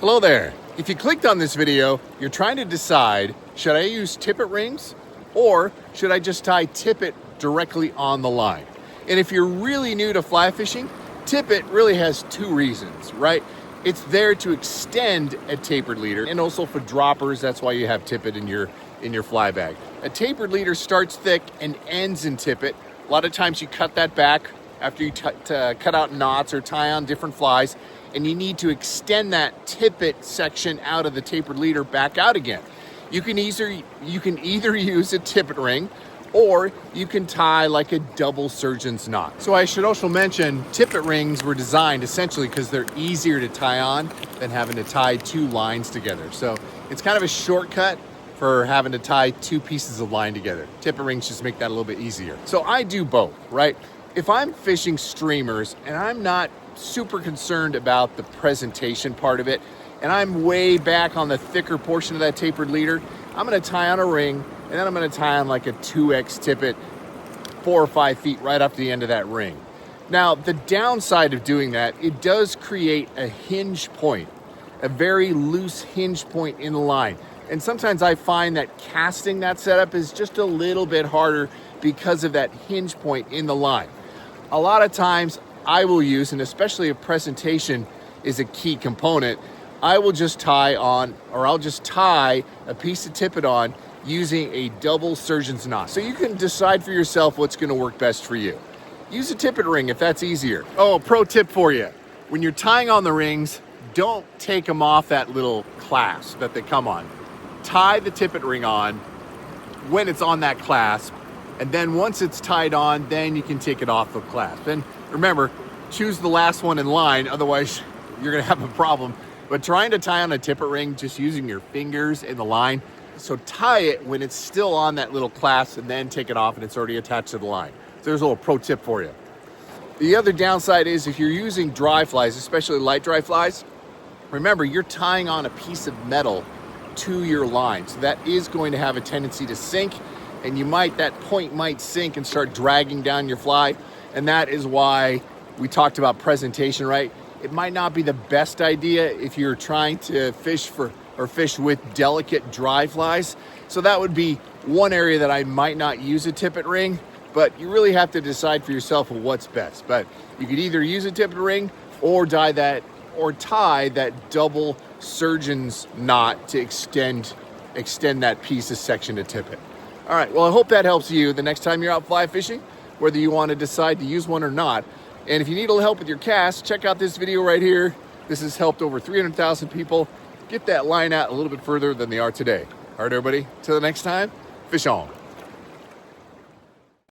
Hello there. If you clicked on this video, you're trying to decide, should I use tippet rings or should I just tie tippet directly on the line? And if you're really new to fly fishing, tippet really has two reasons, right? It's there to extend a tapered leader, and also for droppers, that's why you have tippet in your fly bag. A tapered leader starts thick and ends in tippet. A lot of times you cut that back after you cut out knots or tie on different flies, and you need to extend that tippet section out of the tapered leader back out again. You can either use a tippet ring or you can tie like a double surgeon's knot. So I should also mention tippet rings were designed essentially because they're easier to tie on than having to tie two lines together. So it's kind of a shortcut for having to tie two pieces of line together. Tippet rings just make that a little bit easier. So I do both, right? If I'm fishing streamers and I'm not super concerned about the presentation part of it, and I'm way back on the thicker portion of that tapered leader, I'm gonna tie on a ring, and then I'm gonna tie on like a 2X tippet, 4 or 5 feet right up to the end of that ring. Now, the downside of doing that, it does create a hinge point, a very loose hinge point in the line. And sometimes I find that casting that setup is just a little bit harder because of that hinge point in the line. A lot of times I will use, and especially if presentation is a key component, I will just tie on, or I'll just tie a piece of tippet on using a double surgeon's knot. So you can decide for yourself what's gonna work best for you. Use a tippet ring if that's easier. Oh, pro tip for you. When you're tying on the rings, don't take them off that little clasp that they come on. Tie the tippet ring on when it's on that clasp, and then once it's tied on, then you can take it off the clasp. And remember, choose the last one in line, otherwise you're gonna have a problem. But trying to tie on a tippet ring just using your fingers in the line, so tie it when it's still on that little clasp and then take it off and it's already attached to the line. So there's a little pro tip for you. The other downside is if you're using dry flies, especially light dry flies, remember you're tying on a piece of metal to your line. So that is going to have a tendency to sink, and that point might sink and start dragging down your fly. And that is why we talked about presentation, right? It might not be the best idea if you're trying to fish with delicate dry flies. So that would be one area that I might not use a tippet ring, but you really have to decide for yourself what's best. But you could either use a tippet ring or tie that double surgeon's knot to extend that piece of section of tippet. All right, well, I hope that helps you the next time you're out fly fishing, whether you want to decide to use one or not. And if you need a little help with your cast, check out this video right here. This has helped over 300,000 people get that line out a little bit further than they are today. All right, everybody, till the next time, fish on.